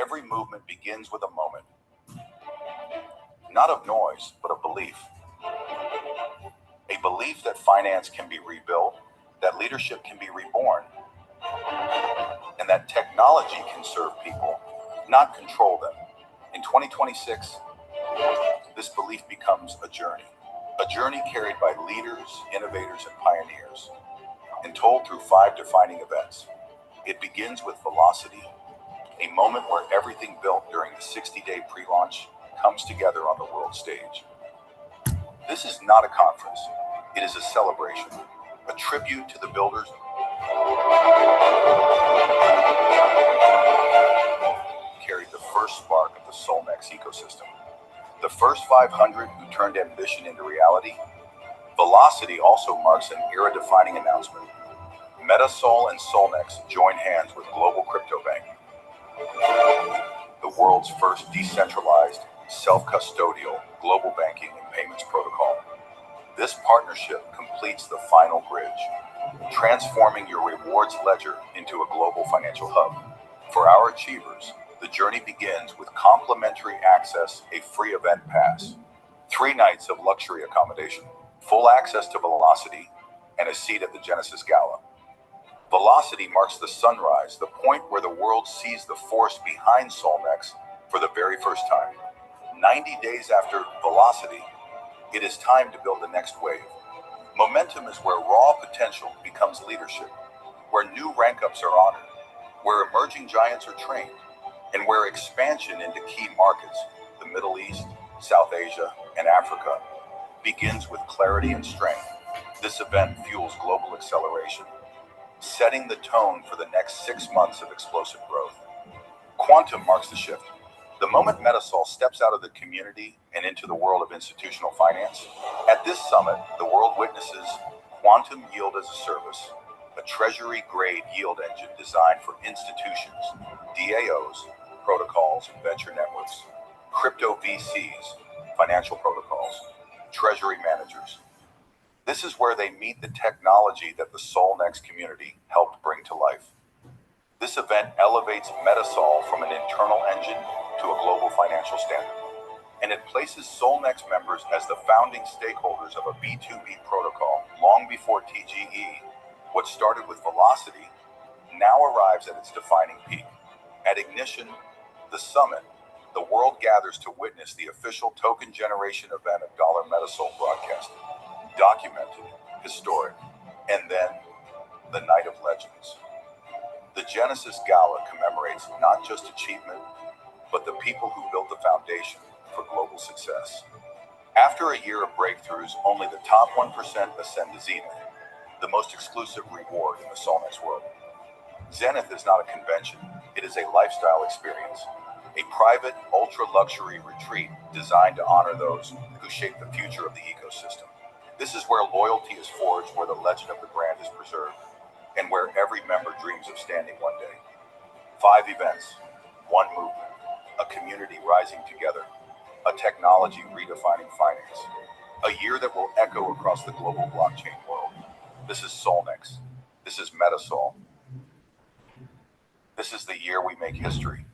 every movement begins with a moment, not of noise, but of belief. A belief that finance can be rebuilt, that leadership can be reborn, and that technology can serve people, not control them. In 2026, this belief becomes a journey carried by leaders, innovators, and pioneers, and told through 5 defining events. It begins with velocity, a moment where everything built during the 60-day pre-launch comes together on the world stage. This is not a conference, it is a celebration, a tribute to the builders who carried the first spark of the Solnex ecosystem. The first 500 who turned ambition into reality. Velocity also marks an era-defining announcement. Metasol and Solnex join hands with global crypto bank, the world's first decentralized, self-custodial global banking and payments protocol. This partnership completes the final bridge, transforming your rewards ledger into a global financial hub. For our achievers, the journey begins with complimentary access, a free event pass, 3 nights of luxury accommodation, full access to Velocity, and a seat at the Genesis Gala. Velocity marks the sunrise, the point where the world sees the force behind Solnex for the very first time. 90 days after Velocity, it is time to build the next wave. Momentum is where raw potential becomes leadership, where new rank-ups are honored, where emerging giants are trained, and where expansion into key markets, the Middle East, South Asia, and Africa, begins with clarity and strength. This event fuels global acceleration, setting the tone for the next 6 months of explosive growth. Quantum marks the shift. The moment Metasol steps out of the community and into the world of institutional finance, at this summit, the world witnesses Quantum Yield as a Service, a treasury-grade yield engine designed for institutions, DAOs, protocols, and venture networks, crypto VCs, financial protocols, treasury managers. This is where they meet the technology that the Solnex community helped bring to life. This event elevates Metasol from an internal engine to a global financial standard, and it places Solnex members as the founding stakeholders of a B2B protocol long before TGE. What started with Velocity now arrives at its defining peak. At Ignition, the summit, the world gathers to witness the official token generation event of Dollar Metasol broadcasting. Documented, historic, and then the Night of Legends. The Genesis Gala commemorates not just achievement, but the people who built the foundation for global success. After a year of breakthroughs, only the top 1% ascend to Zenith, the most exclusive reward in the Solnex world. Zenith is not a convention, it is a lifestyle experience, a private, ultra-luxury retreat designed to honor those who shape the future of the ecosystem. This is where loyalty is forged, where the legend of the brand is preserved, and where every member dreams of standing one day. 5 events, 1 movement, a community rising together, a technology redefining finance, a year that will echo across the global blockchain world. This is Solnex. This is Metasol. This is the year we make history.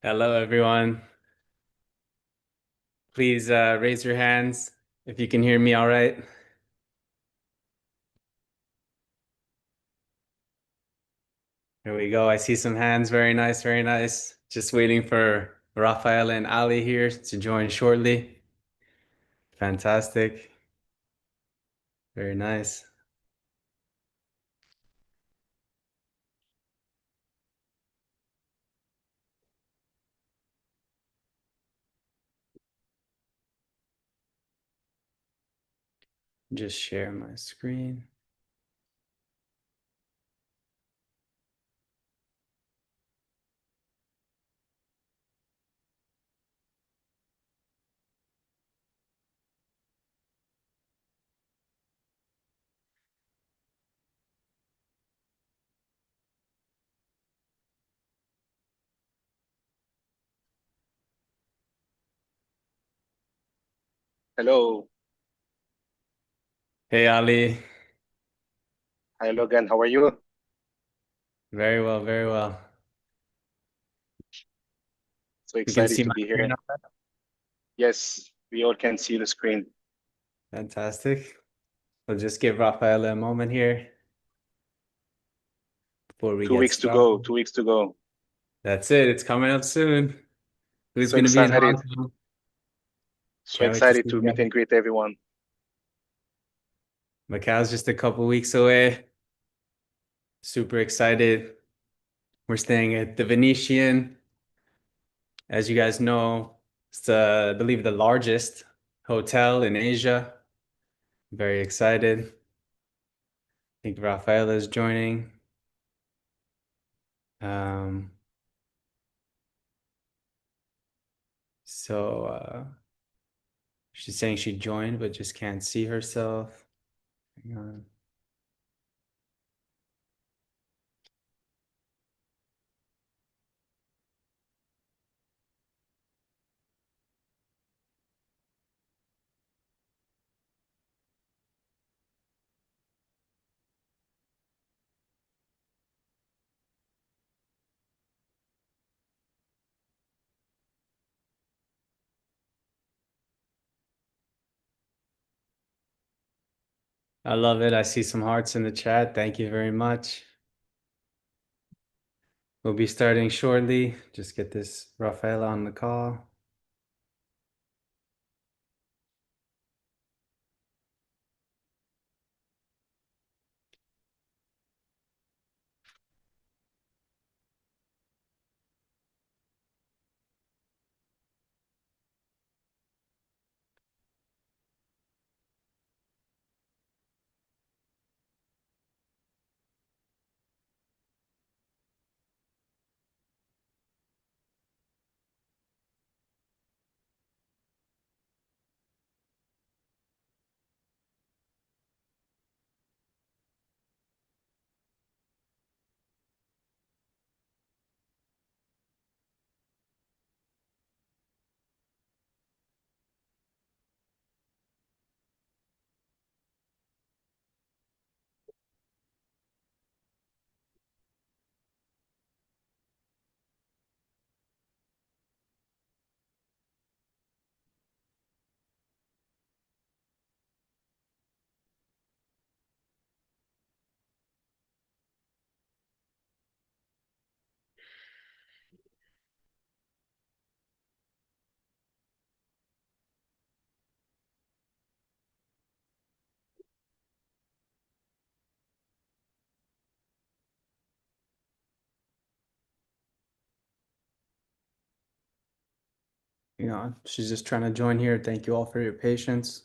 Hello, everyone. Please raise your hands if you can hear me all right. Here we go. I see some hands. Very nice, very nice. Just waiting for Rafael and Ali here to join shortly. Fantastic. Very nice. Just share my screen. Hello. Hey, Ali. Hi, Logan. How are you? Very well, very well. So You can excited see to my be screen here. up there? Yes, we all can see the screen. Fantastic. We'll just give Rafael a moment here before we Two get weeks to go. started. 2 weeks to go. That's it. It's coming up soon. Who's So going to be in excited. Hong Kong? So Can't wait to excited see to you meet guys. and greet everyone. Macau's just a couple weeks away. Super excited. We're staying at the Venetian. As you guys know, it's I believe the largest hotel in Asia. Very excited. I think Rafaela is joining. Um, so she's saying she joined but just can't see herself. Hang on. I love it. I see some hearts in the chat. Thank you very much. We'll be starting shortly. Just get this Rafaela on the call. She's just trying to join here. Thank you all for your patience.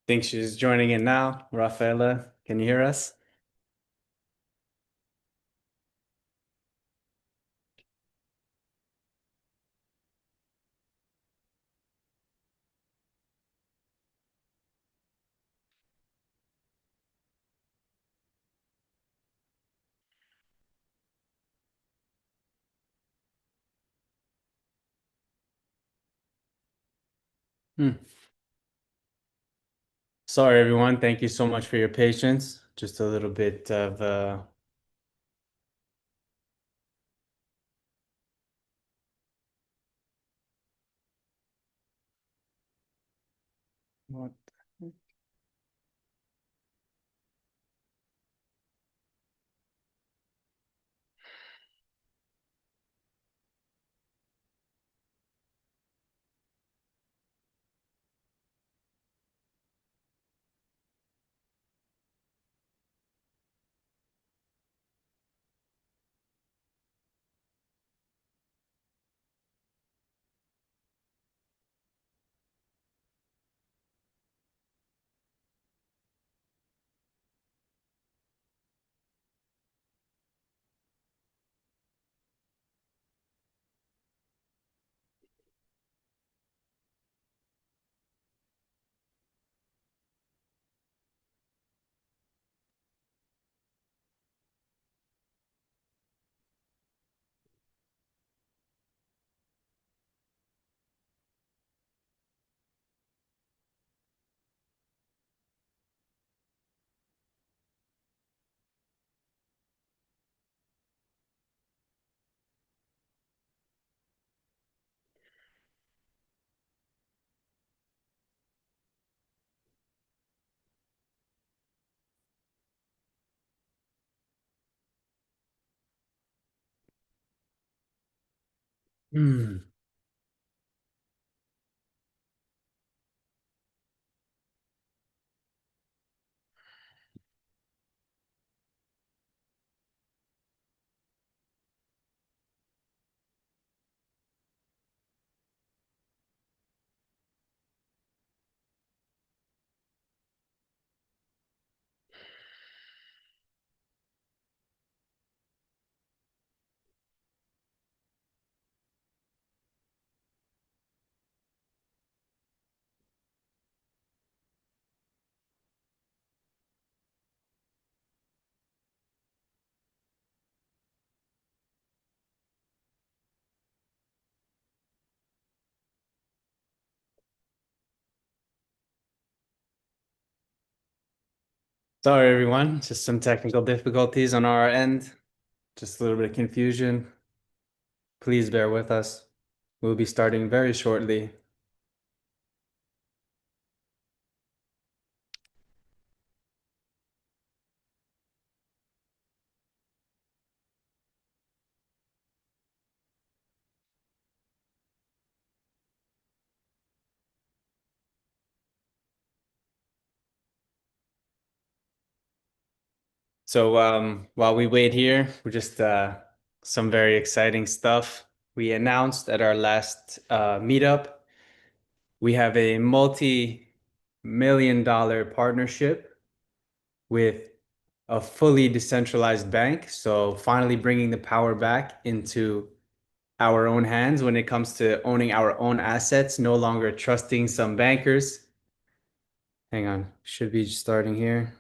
Think she's joining in now. Rafaela, can you hear us? Hmm. Sorry, everyone. Thank you so much for your patience. Just a little bit of what? Hmm. Sorry, everyone. Just some technical difficulties on our end. Just a little bit of confusion. Please bear with us. We'll be starting very shortly. So while we wait here, we're just some very exciting stuff. We announced at our last meetup, we have a multi-million-dollar partnership with a fully decentralized bank. So finally bringing the power back into our own hands when it comes to owning our own assets, no longer trusting some bankers. Hang on, should be starting here.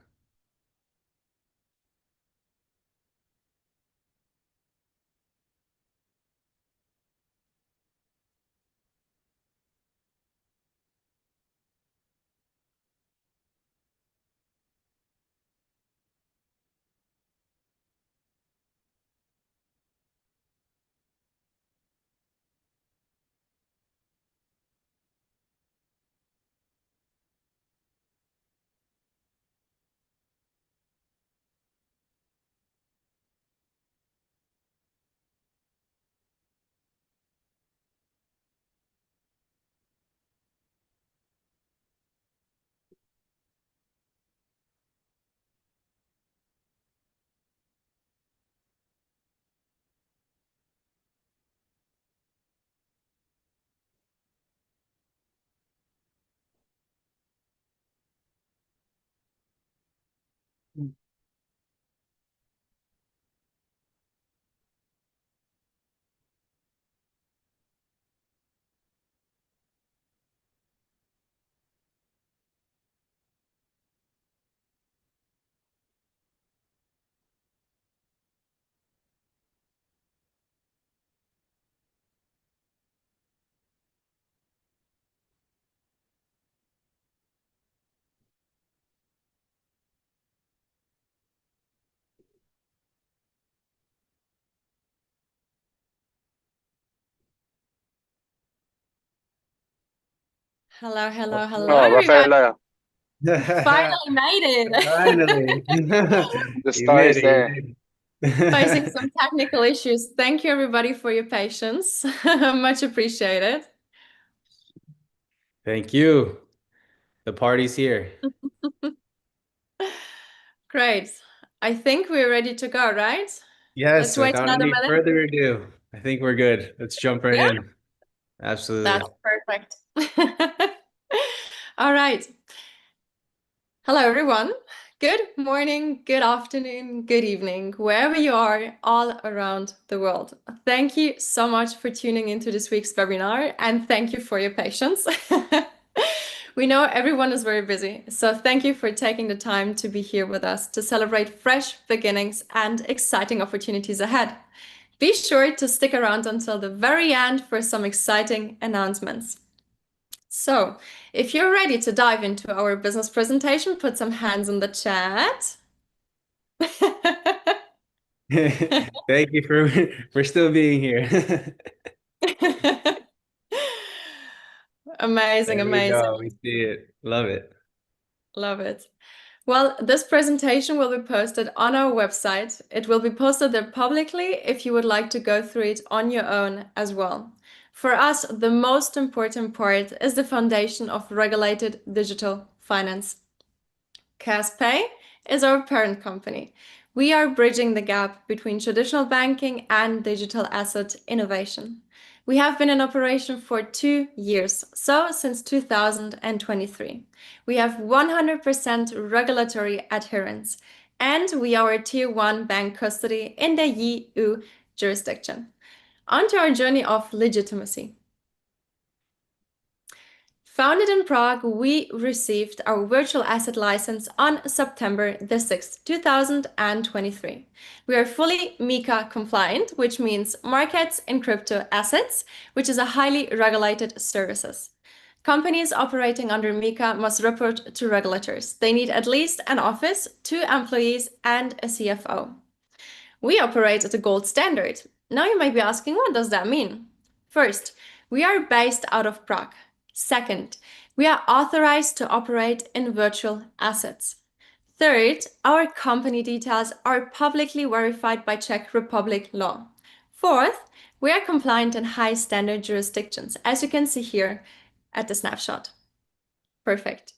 Hello, hello, hello, Oh, everyone. Rafaela, Finally made it. Finally. the You star made is it. You there. made Facing it. some technical issues. Thank you, everybody, for your patience. Much appreciated. Thank you. The party's here. Great. I think we're ready to go, right? Yes, Let's wait without another any minute. further ado, I think we're good. Let's jump right Yeah, in. Absolutely. that's perfect. All right. Hello, everyone. Good morning, good afternoon, good evening, wherever you are all around the world. Thank you so much for tuning into this week's webinar, and thank you for your patience. We know everyone is very busy, so thank you for taking the time to be here with us to celebrate fresh beginnings and exciting opportunities ahead. Be sure to stick around until the very end for some exciting announcements. So, if you're ready to dive into our business presentation, put some hands in the chat. Thank you for still being here. Amazing, There we amazing. go. We see it. Love it. Love it. Well, this presentation will be posted on our website. It will be posted there publicly if you would like to go through it on your own as well. For us, the most important part is the foundation of regulated digital finance. CashPay is our parent company. We are bridging the gap between traditional banking and digital asset innovation. We have been in operation for 2 years, so since 2023. We have 100% regulatory adherence, and we are a Tier 1 bank custody in the EU jurisdiction. On to our journey of legitimacy. Founded in Prague, we received our virtual asset license on September the 6th, 2023. We are fully MiCA compliant, which means Markets in Crypto Assets, which is a highly regulated services. Companies operating under MiCA must report to regulators. They need at least an office, 2 employees, and a CFO. We operate at a gold standard. Now you might be asking, what does that mean? First, we are based out of Prague. Second, we are authorized to operate in virtual assets. Third, our company details are publicly verified by Czech Republic law. Fourth, we are compliant in high standard jurisdictions, as you can see here at the snapshot. Perfect.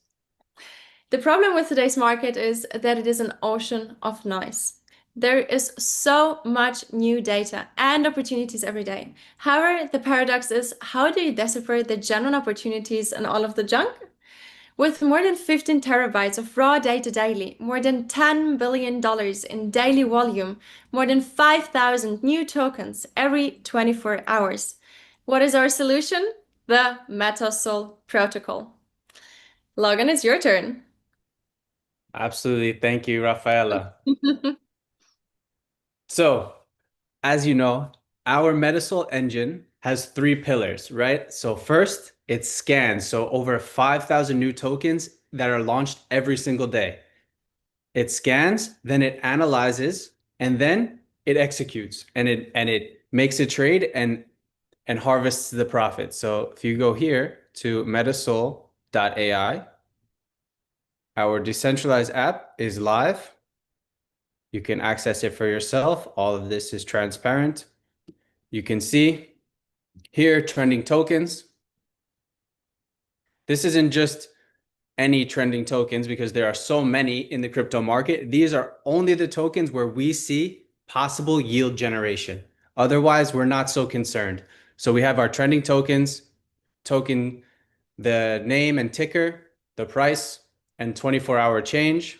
The problem with today's market is that it is an ocean of noise. There is so much new data and opportunities every day. However, the paradox is, how do you decipher the genuine opportunities and all of the junk? With more than 15 terabytes of raw data daily, more than $10 billion in daily volume, more than 5,000 new tokens every 24 hours. What is our solution? The Metasol protocol. Logan, it's your turn. Absolutely. Thank you, Rafaela. So, as you know, our Metasol engine has 3 pillars, right? So first, it scans. So over 5,000 new tokens that are launched every single day. It scans, then it analyzes, and then it executes, and it makes a trade and harvests the profit. So if you go here to metasol.ai, our decentralized app is live. You can access it for yourself. All of this is transparent. You can see here trending tokens. This isn't just any trending tokens because there are so many in the crypto market. These are only the tokens where we see possible yield generation. Otherwise, we're not so concerned. So we have our trending tokens, token, the name and ticker, the price, and 24-hour change.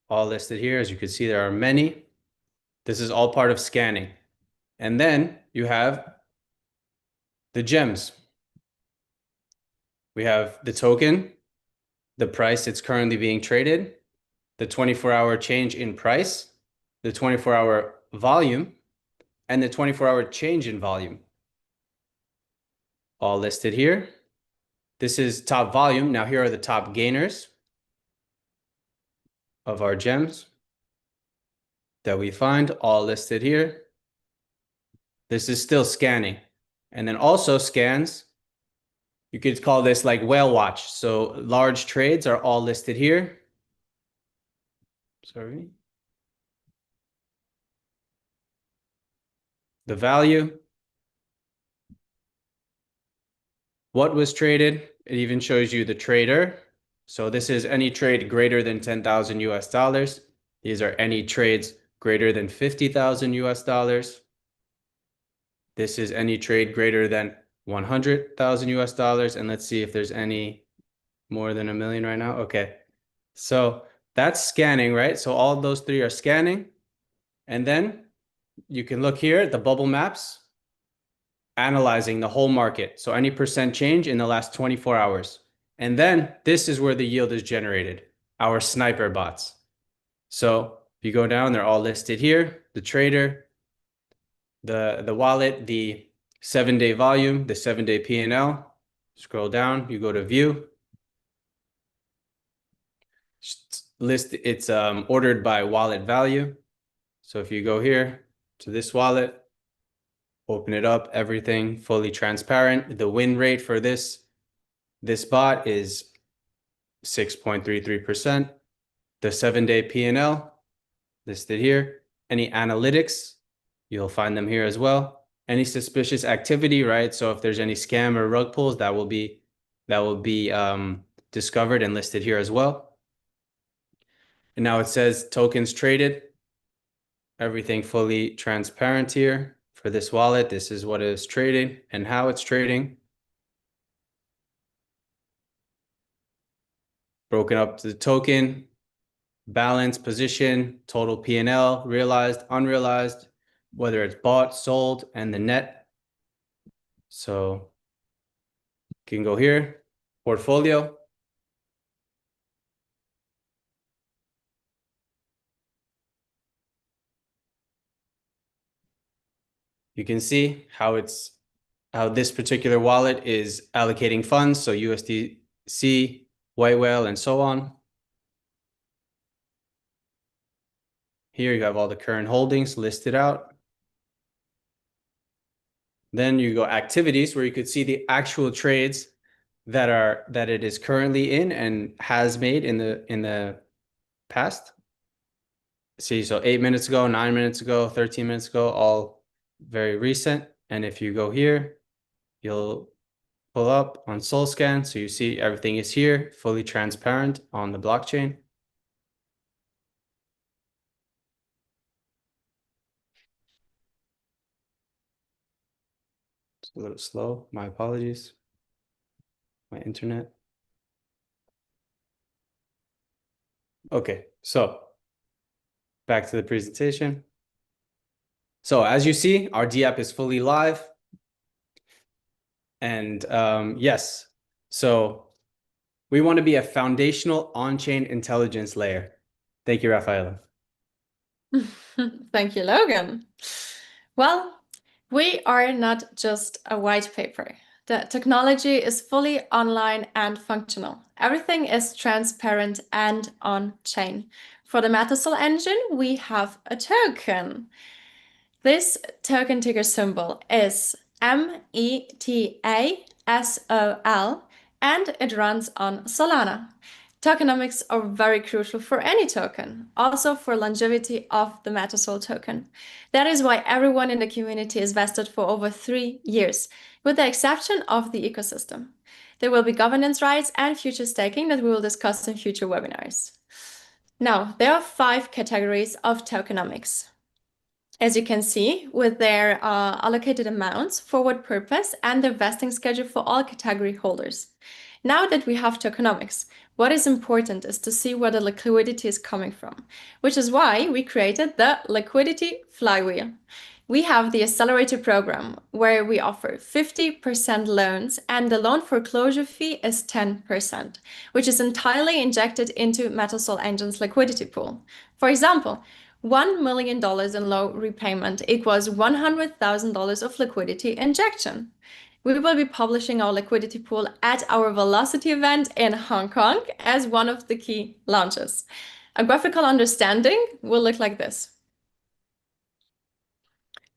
all listed here. As you can see, there are many. This is all part of scanning. And then you have the gems. We have the token, the price it's currently being traded, the 24-hour change in price, the 24-hour volume, and the 24-hour change in volume. All listed here. This is top volume. Now here are the top gainers of our gems that we find, all listed here. This is still scanning. And then also scans, you could call this like whale watch. So large trades are all listed here. Sorry. The value, what was traded. It even shows you the trader. So this is any trade greater than 10,000 US dollars. These are any trades greater than 50,000 US dollars. This is any trade greater than 100,000 US dollars. And let's see if there's any more than 1 million right now. Okay. So that's scanning, right? So all of those three are scanning. And then you can look here at the bubble maps, analyzing the whole market. So any percent change in the last 24 hours. And then this is where the yield is generated, our sniper bots. So if you go down, they're all listed here, the trader, the wallet, the 7-day volume, the 7-day P&L. Scroll down, you go to view. List, it's ordered by wallet value. So if you go here to this wallet, open it up, everything fully transparent. The win rate for this bot is 6.33%. The 7-day P&L listed here. Any analytics, you'll find them here as well. Any suspicious activity, right? So if there's any scam or rug pulls, that will be discovered and listed here as well. And now it says tokens traded. Everything fully transparent here for this wallet. This is what is trading and how it's trading. Broken up to the token, balance, position, total P&L, realized, unrealized, whether it's bought, sold, and the net. So you can go here, portfolio. You can see how this particular wallet is allocating funds. So USDC, white whale, and so on. Here you have all the current holdings listed out. Then you go activities, where you could see the actual trades that it is currently in and has made in the past. See, so 8 minutes ago, 9 minutes ago, 13 minutes ago, all very recent. And if you go here, you'll pull up on SolScan. So you see everything is here, fully transparent on the blockchain. It's a little slow, my apologies. My internet. Okay, so back to the presentation. So as you see, our DApp is fully live. And yes, so we want to be a foundational on-chain intelligence layer. Thank you, Rafaela. Thank you, Logan. Well, we are not just a white paper. The technology is fully online and functional. Everything is transparent and on-chain. For the Mathersol engine, we have a token. This token ticker symbol is METASOL, and it runs on Solana. Tokenomics are very crucial for any token, also for longevity of the Mathersol token. That is why everyone in the community is vested for over 3 years, with the exception of the ecosystem. There will be governance rights and future staking that we will discuss in future webinars. Now, there are 5 categories of tokenomics. As you can see, with their allocated amounts, forward purpose, and their vesting schedule for all category holders. Now that we have tokenomics, what is important is to see where the liquidity is coming from, which is why we created the liquidity flywheel. We have the accelerator program where we offer 50% loans and the loan foreclosure fee is 10%, which is entirely injected into MetaSol Engine's liquidity pool. For example, $1 million in loan repayment equals $100,000 of liquidity injection. We will be publishing our liquidity pool at our Velocity event in Hong Kong as one of the key launches. A graphical understanding will look like this.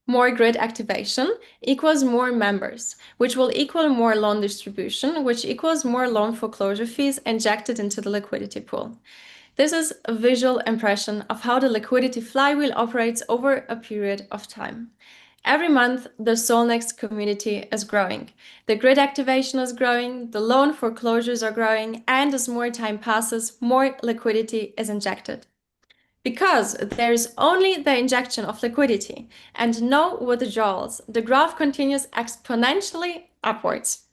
More grid activation equals more members, which will equal more loan distribution, which equals more loan foreclosure fees injected into the liquidity pool. This is a visual impression of how the liquidity flywheel operates over a period of time. Every month, the Solnex community is growing. The grid activation is growing, the loan foreclosures are growing, and as more time passes, more liquidity is injected. Because there's only the injection of liquidity and no withdrawals, the graph continues exponentially upwards.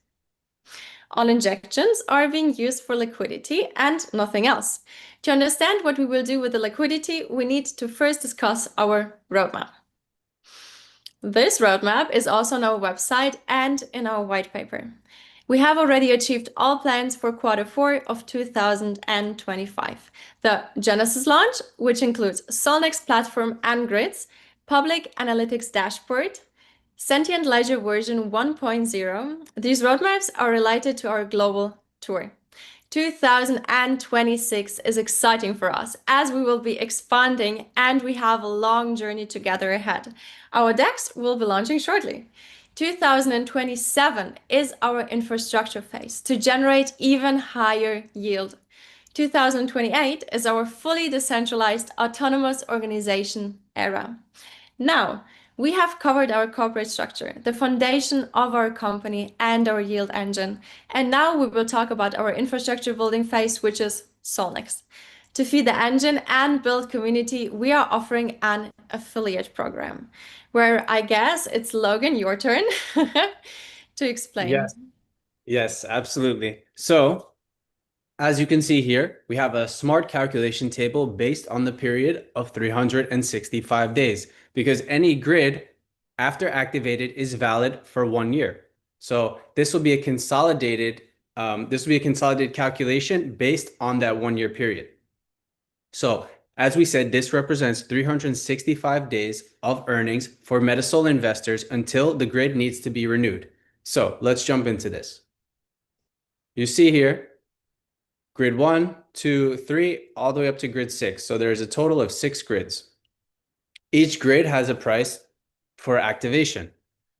All injections are being used for liquidity and nothing else. To understand what we will do with the liquidity, we need to first discuss our roadmap. This roadmap is also on our website and in our white paper. We have already achieved all plans for Q4 of 2025. The Genesis launch, which includes Solnex platform and grids, public analytics dashboard, Sentient Ledger version 1.0. These roadmaps are related to our global tour. 2026 is exciting for us as we will be expanding and we have a long journey together ahead. Our DEX will be launching shortly. 2027 is our infrastructure phase to generate even higher yield. 2028 is our fully decentralized autonomous organization era. Now, we have covered our corporate structure, the foundation of our company and our yield engine. And now we will talk about our infrastructure building phase, which is Solnex. To feed the engine and build community, we are offering an affiliate program where I guess it's Logan, your turn to explain. Yes, absolutely. So, as you can see here, we have a smart calculation table based on the period of 365 days because any grid after activated is valid for 1 year. So this will be a consolidated calculation based on that 1 year period. So as we said, this represents 365 days of earnings for MetaSol investors until the grid needs to be renewed. So let's jump into this. You see here, grid 1, 2, 3, all the way up to grid 6. So there's a total of 6 grids. Each grid has a price for activation.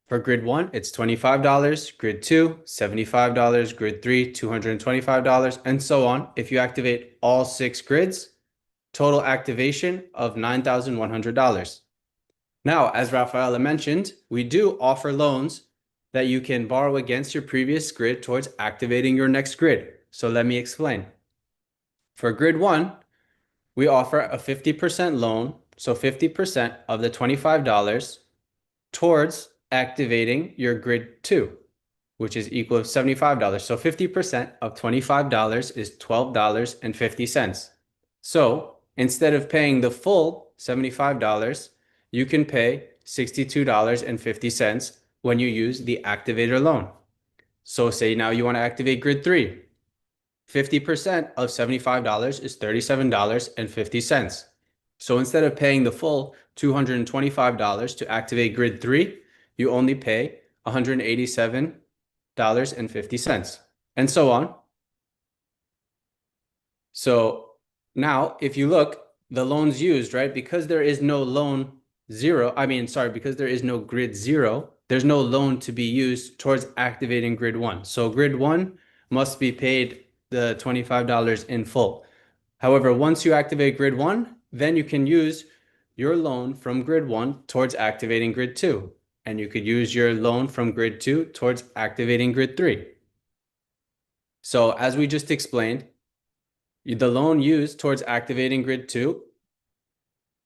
For grid 1, it's $25, grid 2, $75, grid 3, $225, and so on. If you activate all 6 grids, total activation of $9,100. Now, as Rafaela mentioned, we do offer loans that you can borrow against your previous grid towards activating your next grid. So let me explain. For grid 1, we offer a 50% loan, so 50% of the $25 towards activating your grid 2, which is equal to $75. So 50% of $25 is $12.50. So instead of paying the full $75, you can pay $62.50 when you use the activator loan. So say now you want to activate grid 3. 50% of $75 is $37.50. So instead of paying the full $225 to activate grid 3, you only pay $187.50, and so on. So now if you look, the loans used, right? Because there is no because there is no grid 0, there's no loan to be used towards activating grid 1. So grid 1 must be paid the $25 in full. However, once you activate grid 1, then you can use your loan from grid 1 towards activating grid 2. And you could use your loan from grid 2 towards activating grid 3. So as we just explained, the loan used towards activating grid 2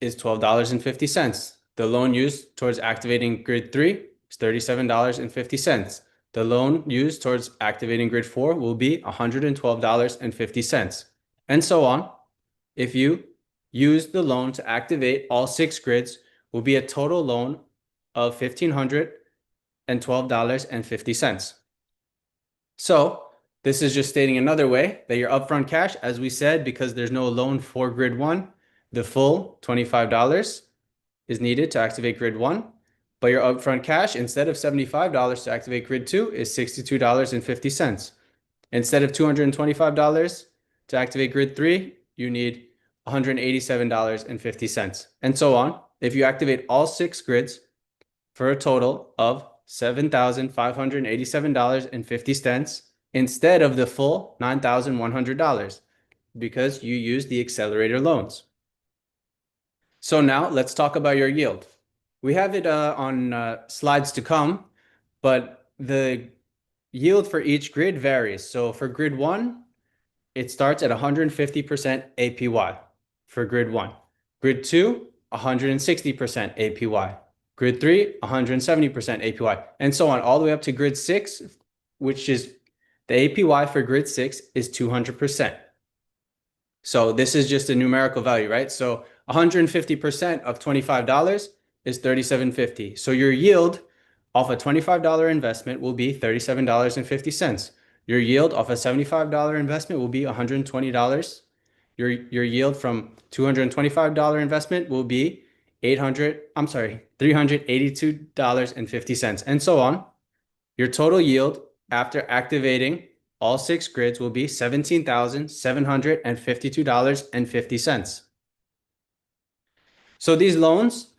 is $12.50. The loan used towards activating grid 3 is $37.50. the loan used towards activating grid 4 will be $112.50. And so on. If you use the loan to activate all 6 grids, will be a total loan of $1,512.50. So this is just stating another way that your upfront cash, as we said, because there's no loan for grid 1, the full $25 is needed to activate grid 1. But your upfront cash, instead of $75 to activate grid 2, is $62.50. Instead of $225 to activate grid 3, you need $187.50, and so on. If you activate all 6 grids for a total of $7,587.50 instead of the full $9,100 because you use the accelerator loans. So now let's talk about your yield. We have it on slides to come, but the yield for each grid varies. So for grid 1, it starts at 150% APY for grid 1. Grid 2, 160% APY. Grid 3, 170% APY, and so on, all the way up to grid 6, which is the APY for grid 6 is 200%. So this is just a numerical value, right? So 150% of $25 is $37.50. So your yield off a $25 investment will be $37.50. Your yield off a $75 investment will be $120. Your yield from $225 investment will be $382.50, and so on. Your total yield after activating all 6 grids will be $17,752.50. So these loans,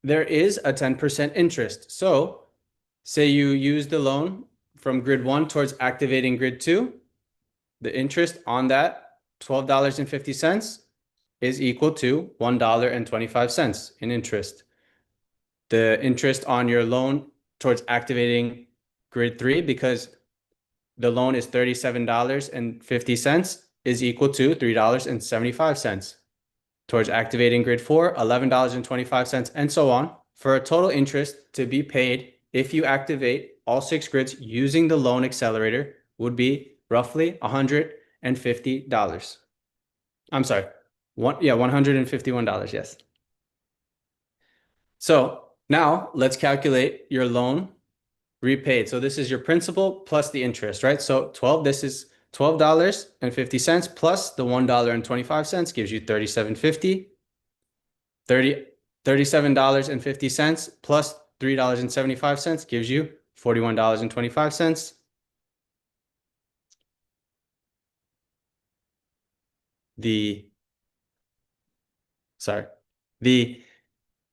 there is a 10% interest. So say you use the loan from grid 1 towards activating grid 2, the interest on that $12.50 is equal to $1.25 in interest. The interest on your loan towards activating grid 3, because the loan is $37.50, is equal to $3.75. Towards activating grid 4, $11.25, and so on, for a total interest to be paid if you activate all 6 grids using the loan accelerator would be roughly $150. I'm sorry, $151, yes. So now let's calculate your loan repaid. So this is your principal plus the interest, right? So this is $12.50 plus the $1.25 gives you $37.50. $37.50 plus $3.75 gives you $41.25.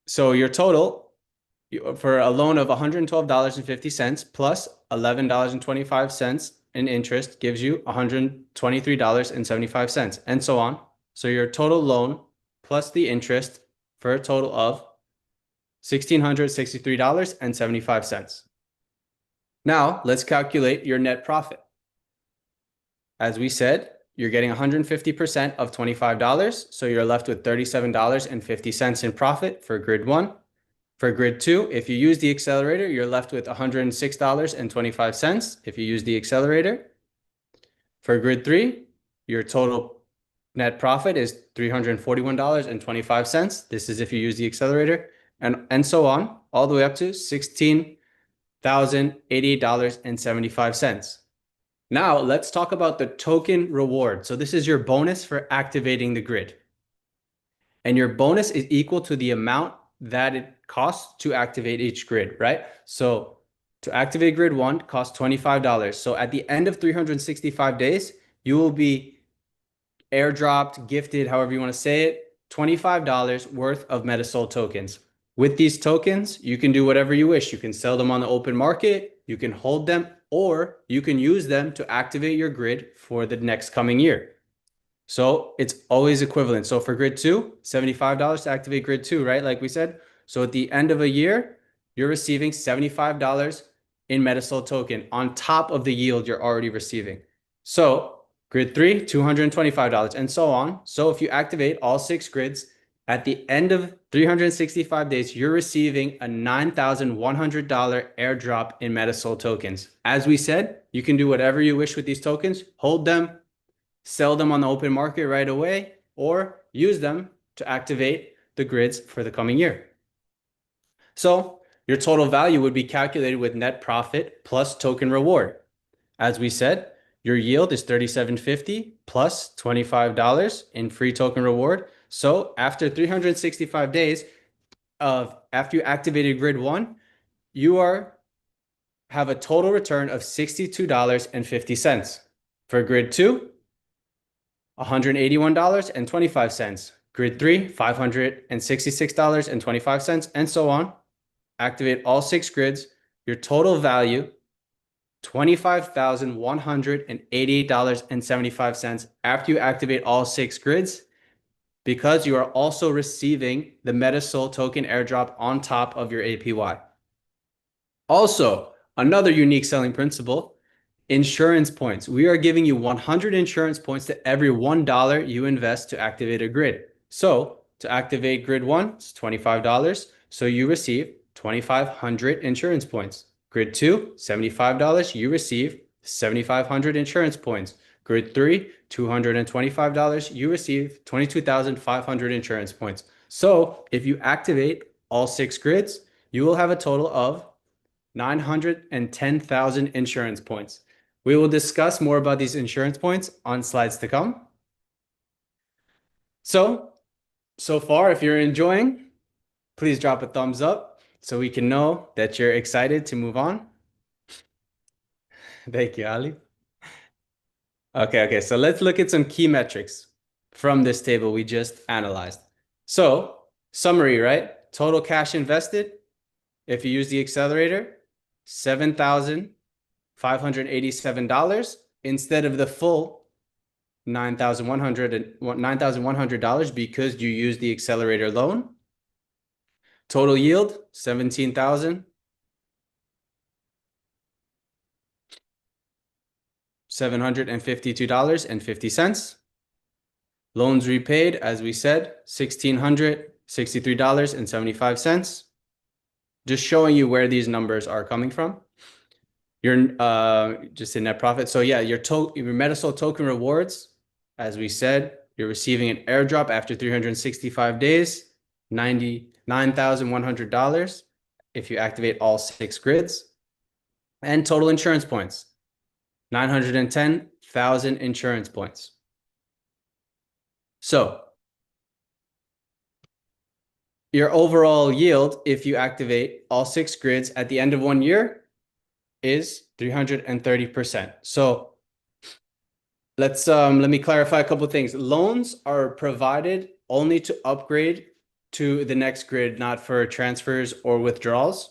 So your total for a loan of $112.50 plus $11.25 in interest gives you $123.75, and so on. So your total loan plus the interest for a total of $1,663.75. Now let's calculate your net profit. As we said, you're getting 150% of $25, so you're left with $37.50 in profit for grid 1. For grid 2, if you use the accelerator, you're left with $106.25 if you use the accelerator. For grid 3, your total net profit is $341.25. This is if you use the accelerator, and so on, all the way up to $16,088.75. Now let's talk about the token reward. So this is your bonus for activating the grid. And your bonus is equal to the amount that it costs to activate each grid, right? So to activate grid 1 costs $25. So at the end of 365 days, you will be airdropped, gifted, however you want to say it, $25 worth of MetaSol tokens. With these tokens, you can do whatever you wish. You can sell them on the open market, you can hold them, or you can use them to activate your grid for the next coming year. So it's always equivalent. So for grid 2, $75 to activate grid 2, right? Like we said. So at the end of a year, you're receiving $75 in MetaSol token on top of the yield you're already receiving. So grid 3, $225, and so on. So if you activate all 6 grids at the end of 365 days, you're receiving a $9,100 airdrop in Metasol tokens. As we said, you can do whatever you wish with these tokens, hold them, sell them on the open market right away, or use them to activate the grids for the coming year. So your total value would be calculated with net profit plus token reward. As we said, your yield is $37.50 plus $25 in free token reward. So after 365 days after you activated grid 1, you have a total return of $62.50. For grid 2, $181.25. Grid 3, $566.25, and so on. Activate all 6 grids. Your total value, $25,188.75 after you activate all 6 grids, because you are also receiving the Metasol token airdrop on top of your APY. Also, another unique selling principle, insurance points. We are giving you 100 insurance points to every $1 you invest to activate a grid. So to activate grid 1, it's $25. So you receive 2,500 insurance points. Grid 2, $75. You receive 7,500 insurance points. Grid 3, $225. You receive 22,500 insurance points. So if you activate all 6 grids, you will have a total of 910,000 insurance points. We will discuss more about these insurance points on slides to come. So far, if you're enjoying, please drop a thumbs up so we can know that you're excited to move on. Thank you, Ali. Okay, so let's look at some key metrics from this table we just analyzed. So, summary, right? Total cash invested, if you use the accelerator, $7,587 instead of the full $9,100 because you use the accelerator loan. Total yield, $17,752.50. Loans repaid, as we said, $1,663.75. Just showing you where these numbers are coming from. Your just in net profit. So yeah, your Metasol token rewards, as we said, you're receiving an airdrop after 365 days, $99,100 if you activate all 6 grids. And total insurance points, 910,000 insurance points. So your overall yield, if you activate all 6 grids at the end of 1 year, is 330%. So let me clarify a couple of things. Loans are provided only to upgrade to the next grid, not for transfers or withdrawals.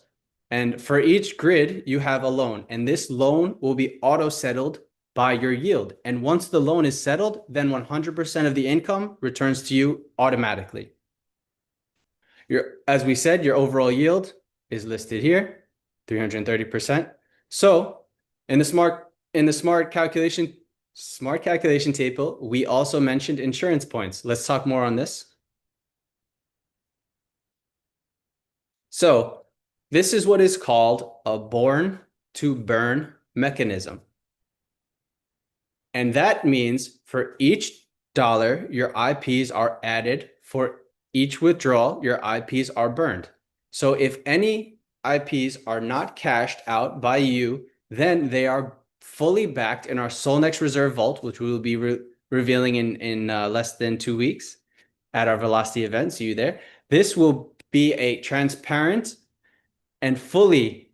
And for each grid, you have a loan, and this loan will be auto settled by your yield. And once the loan is settled, then 100% of the income returns to you automatically. As we said, your overall yield is listed here, 330%. So in the smart calculation table, we also mentioned insurance points. Let's talk more on this. So this is what is called a born to burn mechanism. And that means for each dollar, your IPs are added. For each withdrawal, your IPs are burned. So if any IPs are not cashed out by you, then they are fully backed in our Solnex Reserve Vault, which we will be revealing in less than 2 weeks at our Velocity event. See you there. This will be a transparent and fully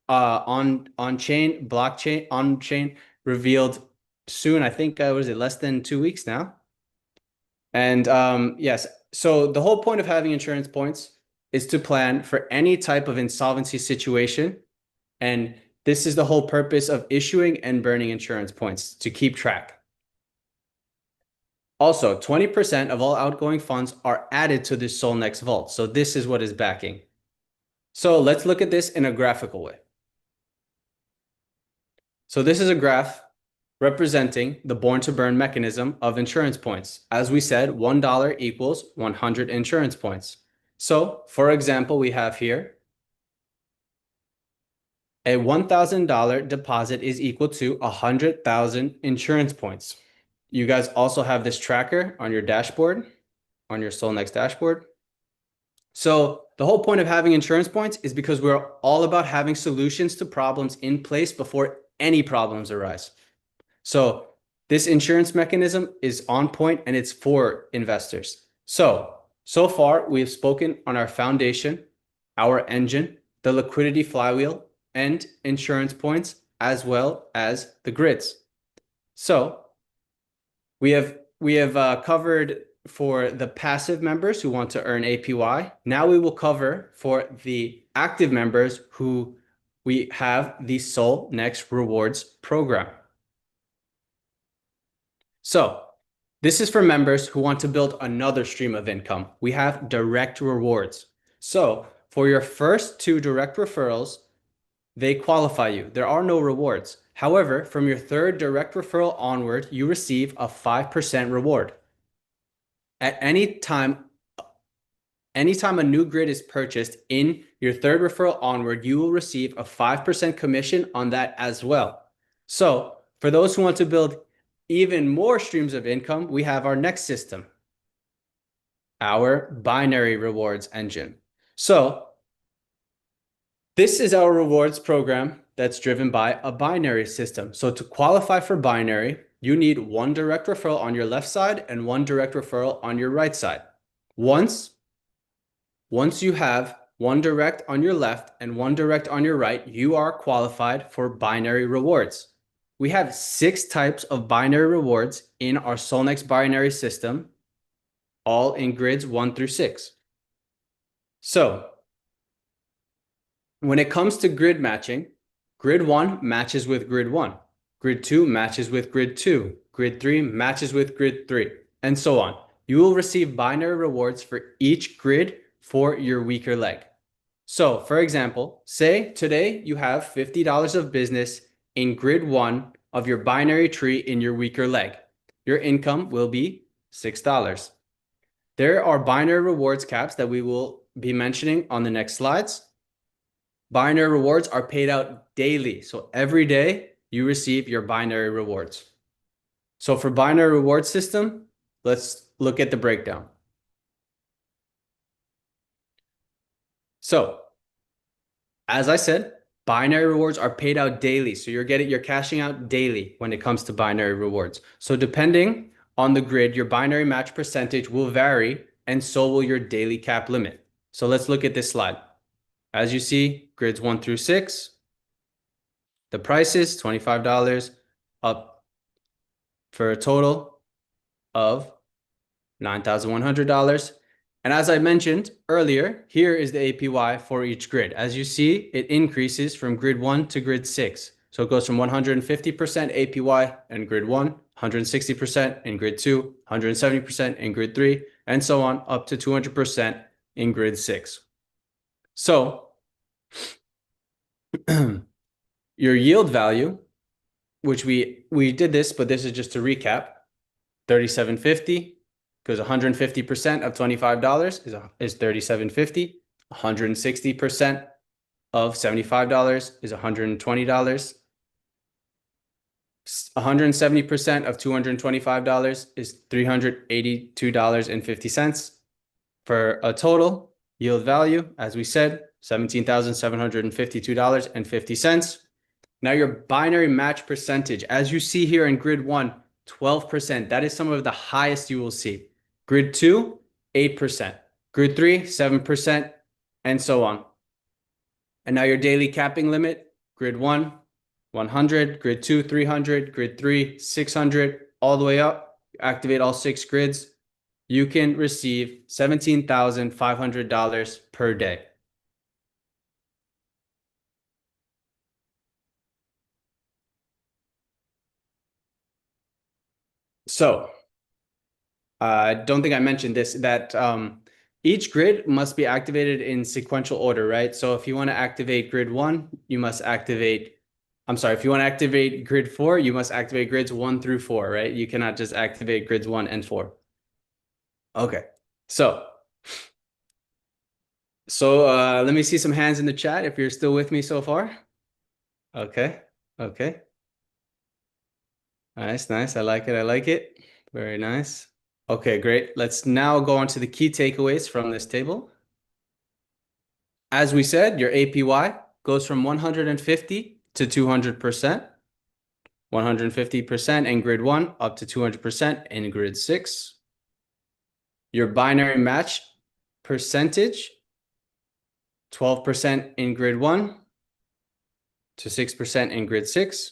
on-chain, blockchain, on-chain revealed soon. I think, what is it, less than 2 weeks now? And yes, so the whole point of having insurance points is to plan for any type of insolvency situation. And this is the whole purpose of issuing and burning insurance points, to keep track. Also, 20% of all outgoing funds are added to this Solnex vault. So this is what is backing. So let's look at this in a graphical way. So this is a graph representing the born to burn mechanism of insurance points. As we said, $1 equals 100 insurance points. So, for example, we have here a $1,000 deposit is equal to 100,000 insurance points. You guys also have this tracker on your dashboard, on your Solnex dashboard. So the whole point of having insurance points is because we're all about having solutions to problems in place before any problems arise. So this insurance mechanism is on point and it's for investors. So far we've spoken on our foundation, our engine, the liquidity flywheel, and insurance points, as well as the grids. So we have covered for the passive members who want to earn APY. Now we will cover for the active members who we have the Solnex Rewards program. So this is for members who want to build another stream of income. We have direct rewards. So for your first 2 direct referrals, they qualify you. There are no rewards. However, from your 3rd direct referral onward, you receive a 5% reward. At any time a new grid is purchased in your 3rd referral onward, you will receive a 5% commission on that as well. So for those who want to build even more streams of income, we have our next system, our binary rewards engine. So this is our rewards program that's driven by a binary system. So to qualify for binary, you need 1 direct referral on your left side and 1 direct referral on your right side. Once you have 1 direct on your left and 1 direct on your right, you are qualified for binary rewards. We have 6 types of binary rewards in our Solnex binary system, all in grids 1 through 6. So when it comes to grid matching, grid 1 matches with grid 1, grid 2 matches with grid 2, grid 3 matches with grid 3, and so on. You will receive binary rewards for each grid for your weaker leg. So for example, say today you have $50 of business in grid 1 of your binary tree in your weaker leg. Your income will be $6. There are binary rewards caps that we will be mentioning on the next slides. Binary rewards are paid out daily. So every day you receive your binary rewards. So for binary reward system, let's look at the breakdown. So as I said, binary rewards are paid out daily. So you're cashing out daily when it comes to binary rewards. So depending on the grid, your binary match percentage will vary, and so will your daily cap limit. So let's look at this slide. As you see, grids 1 through 6, the price is $25 up for a total of $9,100. And as I mentioned earlier, here is the APY for each grid. As you see, it increases from grid 1 to grid 6. So it goes from 150% APY in grid 1, 160% in grid 2, 170% in grid 3, and so on up to 200% in grid 6. So your yield value, which we did this, but this is just to recap, $37.50, because 150% of $25 is $37.50. 160% of $75 is $120. 170% of $225 is $382.50 for a total yield value, as we said, $17,752.50. Now your binary match percentage, as you see here in grid 1, 12%. That is some of the highest you will see. Grid 2, 8%. Grid 3, 7%, and so on. And now your daily capping limit, grid 1, 100, grid 2, 300, grid 3, 600, all the way up. Activate all 6 grids. You can receive $17,500 per day. So I don't think I mentioned this, that each grid must be activated in sequential order, right? So if you want to activate grid 1, you must activate, if you want to activate grid 4, you must activate grids 1 through 4, right? You cannot just activate grids 1 and 4. Okay, so So let me see some hands in the chat if you're still with me so far. Okay. Okay. Nice, nice. I like it. I like it. Very nice. Okay, great. Let's now go on to the key takeaways from this table. As we said, your APY goes from 150 to 200%, 150% in grid 1 up to 200% in grid 6. Your binary match percentage, 12% in grid 1 to 6% in grid 6.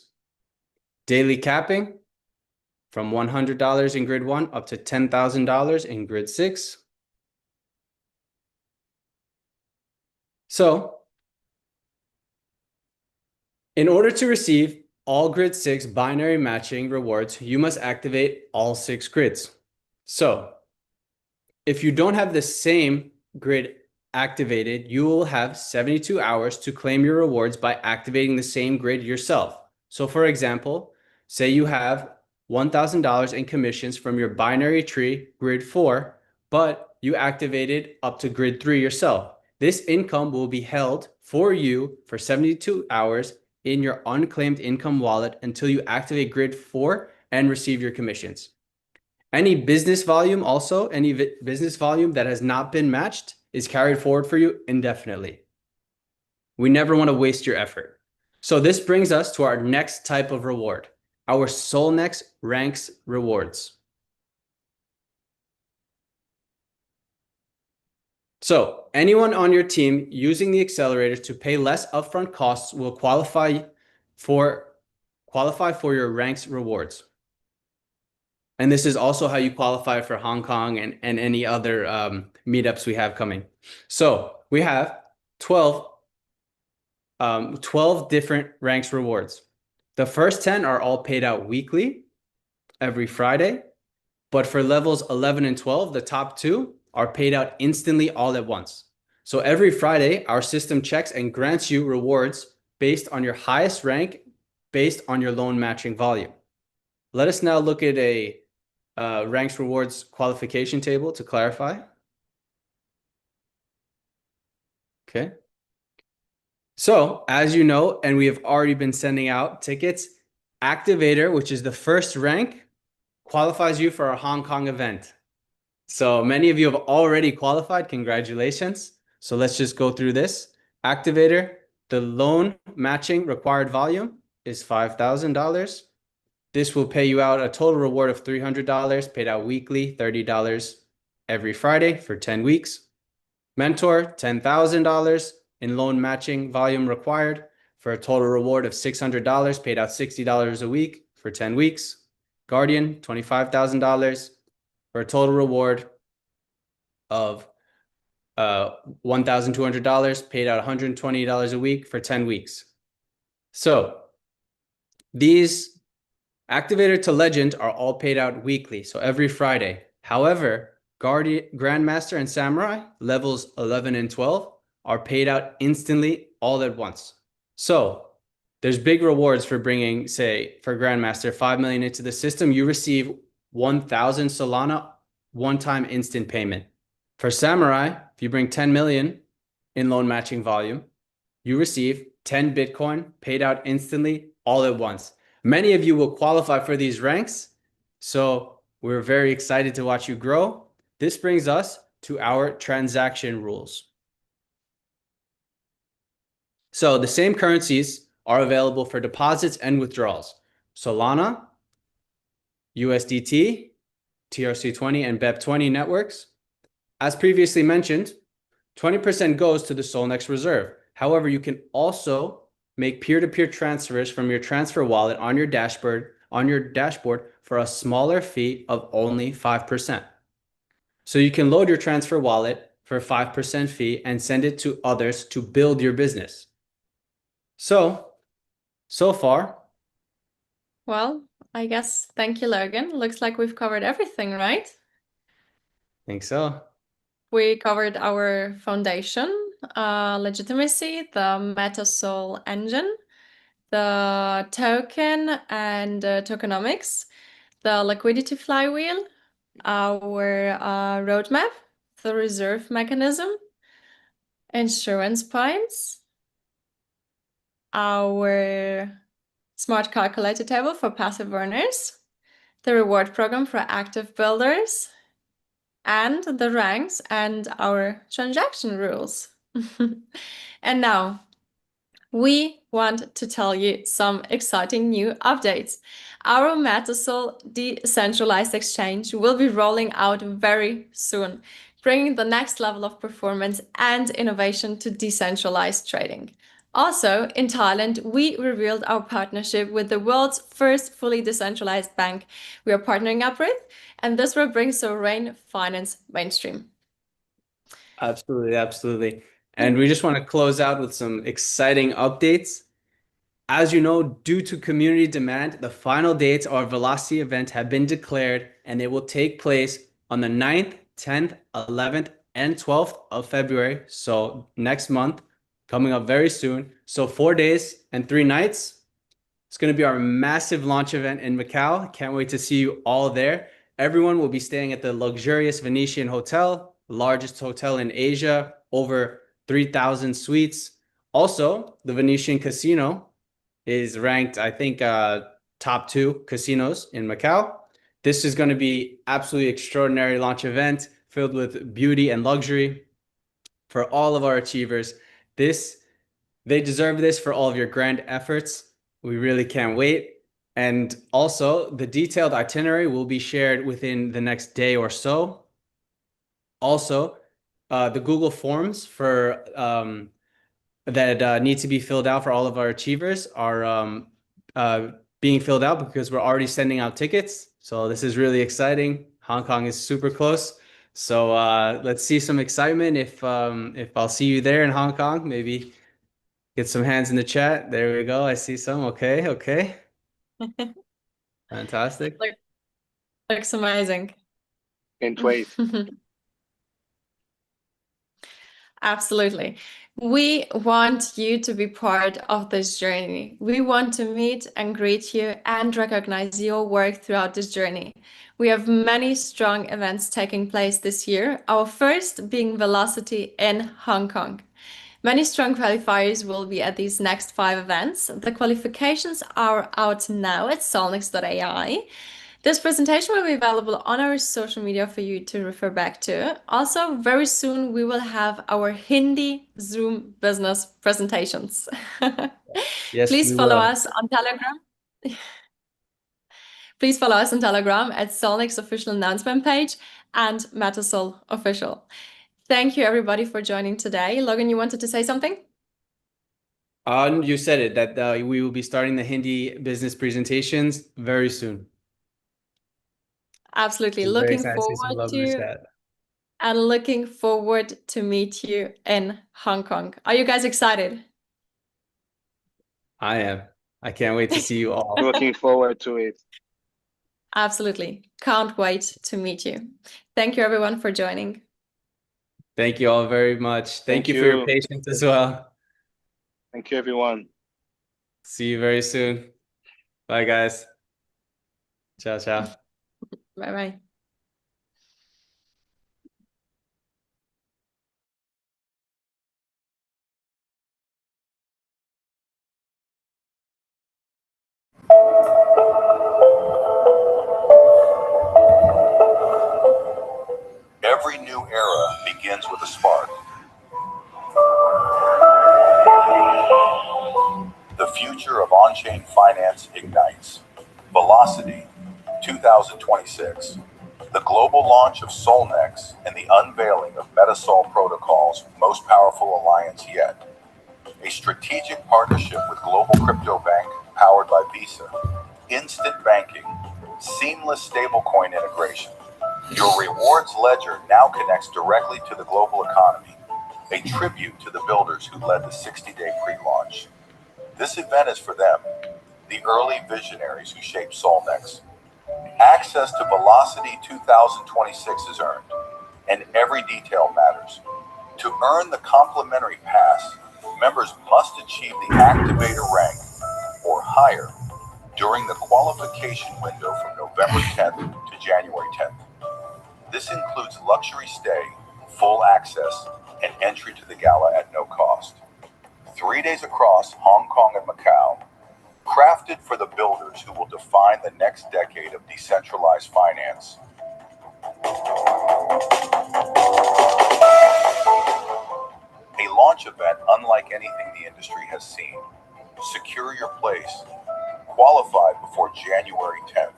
Daily capping from $100 in grid 1 up to $10,000 in grid 6. So, in order to receive all grid 6 binary matching rewards, you must activate all 6 grids. So, if you don't have the same grid activated, you will have 72 hours to claim your rewards by activating the same grid yourself. So for example, say you have $1,000 in commissions from your binary tree, grid 4, but you activated up to grid 3 yourself. This income will be held for you for 72 hours in your unclaimed income wallet until you activate grid 4 and receive your commissions. Any business volume also, any business volume that has not been matched is carried forward for you indefinitely. We never want to waste your effort. So this brings us to our next type of reward, our Solnex Ranks rewards. So anyone on your team using the accelerators to pay less upfront costs will qualify for your Ranks rewards. And this is also how you qualify for Hong Kong and any other meetups we have coming. So we have 12 different Ranks rewards. The first 10 are all paid out weekly, every Friday. But for levels 11 and 12, the top 2 are paid out instantly all at once. So every Friday, our system checks and grants you rewards based on your highest rank, based on your loan matching volume. Let us now look at a Ranks rewards qualification table to clarify. Okay. So as you know, and we have already been sending out tickets, Activator, which is the first rank, qualifies you for our Hong Kong event. So many of you have already qualified. Congratulations. So let's just go through this. Activator, the loan matching required volume is $5,000. This will pay you out a total reward of $300, paid out weekly, $30 every Friday for 10 weeks. Mentor, $10,000 in loan matching volume required for a total reward of $600, paid out $60 a week for 10 weeks. Guardian, $25,000 for a total reward of $1,200, paid out $120 a week for 10 weeks. So these Activator to Legend are all paid out weekly, so every Friday. However, Grandmaster and Samurai, levels 11 and 12, are paid out instantly all at once. So there's big rewards for bringing, say, for Grandmaster, 5 million into the system. You receive 1,000 Solana one-time instant payment. For Samurai, if you bring 10 million in loan matching volume, you receive 10 Bitcoin paid out instantly all at once. Many of you will qualify for these ranks, so we're very excited to watch you grow. This brings us to our transaction rules. So the same currencies are available for deposits and withdrawals. Solana, USDT, TRC20, and BEP20 networks. As previously mentioned, 20% goes to the Solnex reserve. However, you can also make peer-to-peer transfers from your transfer wallet on your dashboard for a smaller fee of only 5%. So you can load your transfer wallet for a 5% fee and send it to others to build your business. So far. Well, I guess thank you, Logan. Looks like we've covered everything, right? I think so. We covered our foundation, legitimacy, the MetaSol engine, the token and tokenomics, the liquidity flywheel, our roadmap, the reserve mechanism, insurance primes, our smart calculator table for passive earners, the reward program for active builders, and the ranks and our transaction rules. And now, we want to tell you some exciting new updates. Our Metasol decentralized exchange will be rolling out very soon, bringing the next level of performance and innovation to decentralized trading. Also, in Thailand, we revealed our partnership with the world's first fully decentralized bank we are partnering up with, and this will bring sovereign finance mainstream. Absolutely, absolutely. And we just want to close out with some exciting updates. As you know, due to community demand, the final dates of our Velocity event have been declared, and they will take place on the 9th, 10th, 11th, and 12th of February. So next month, coming up very soon. So 4 days and 3 nights. It's going to be our massive launch event in Macau. Can't wait to see you all there. Everyone will be staying at the luxurious Venetian Hotel, the largest hotel in Asia, over 3,000 suites. Also, the Venetian Casino is ranked, I think, top 2 casinos in Macau. This is going to be absolutely extraordinary launch event filled with beauty and luxury for all of our achievers. They deserve this for all of your grand efforts. We really can't wait. And also, the detailed itinerary will be shared within the next day or so. Also, the Google Forms for that need to be filled out for all of our achievers are being filled out because we're already sending out tickets. So this is really exciting. Hong Kong is super close. So let's see some excitement if I'll see you there in Hong Kong. Maybe get some hands in the chat. There we go. I see some. Okay, okay. Fantastic. Looks amazing. Can't wait. Absolutely. We want you to be part of this journey. We want to meet and greet you and recognize your work throughout this journey. We have many strong events taking place this year, our first being Velocity in Hong Kong. Many strong qualifiers will be at these next 5 events. The qualifications are out now at solnex.ai. This presentation will be available on our social media for you to refer back to. Also, very soon we will have our Hindi Zoom business presentations. Yes, Please we follow will. us on Telegram. Please follow us on Telegram at Solnex official announcement page and Metasol official. Thank you everybody for joining today. Logan, you wanted to say something? You said it, that we will be starting the Hindi business presentations very soon. Absolutely. I'm very Looking excited to see some forward love in the to chat. and looking forward to meet you in Hong Kong. Are you guys excited? I am. I can't wait to see you all. Looking forward to it. Absolutely. Can't wait to meet you. Thank you everyone for joining. Thank you all very much. Thank Thank you for your you. patience as well. Thank you, everyone. See you very soon. Bye, guys. Ciao, ciao. Bye-bye. Every new era begins with a spark. The future of on-chain finance ignites. Velocity 2026. The global launch of Solnex and the unveiling of Metasol Protocol's most powerful alliance yet. A strategic partnership with global crypto bank powered by Visa. Instant banking. Seamless stablecoin integration. Your rewards ledger now connects directly to the global economy. A tribute to the builders who led the 60-day pre-launch. This event is for them, the early visionaries who shaped Solnex. Access to Velocity 2026 is earned, and every detail matters. To earn the complimentary pass, members must achieve the Activator rank, or higher, during the qualification window from November 10th to January 10th. This includes luxury stay, full access, and entry to the gala at no cost. 3 days across Hong Kong and Macau, crafted for the builders who will define the next decade of decentralized finance. A launch event unlike anything the industry has seen. Secure your place. Qualify before January 10th.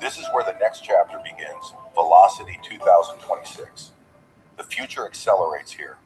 This is where the next chapter begins, Velocity 2026. The future accelerates here.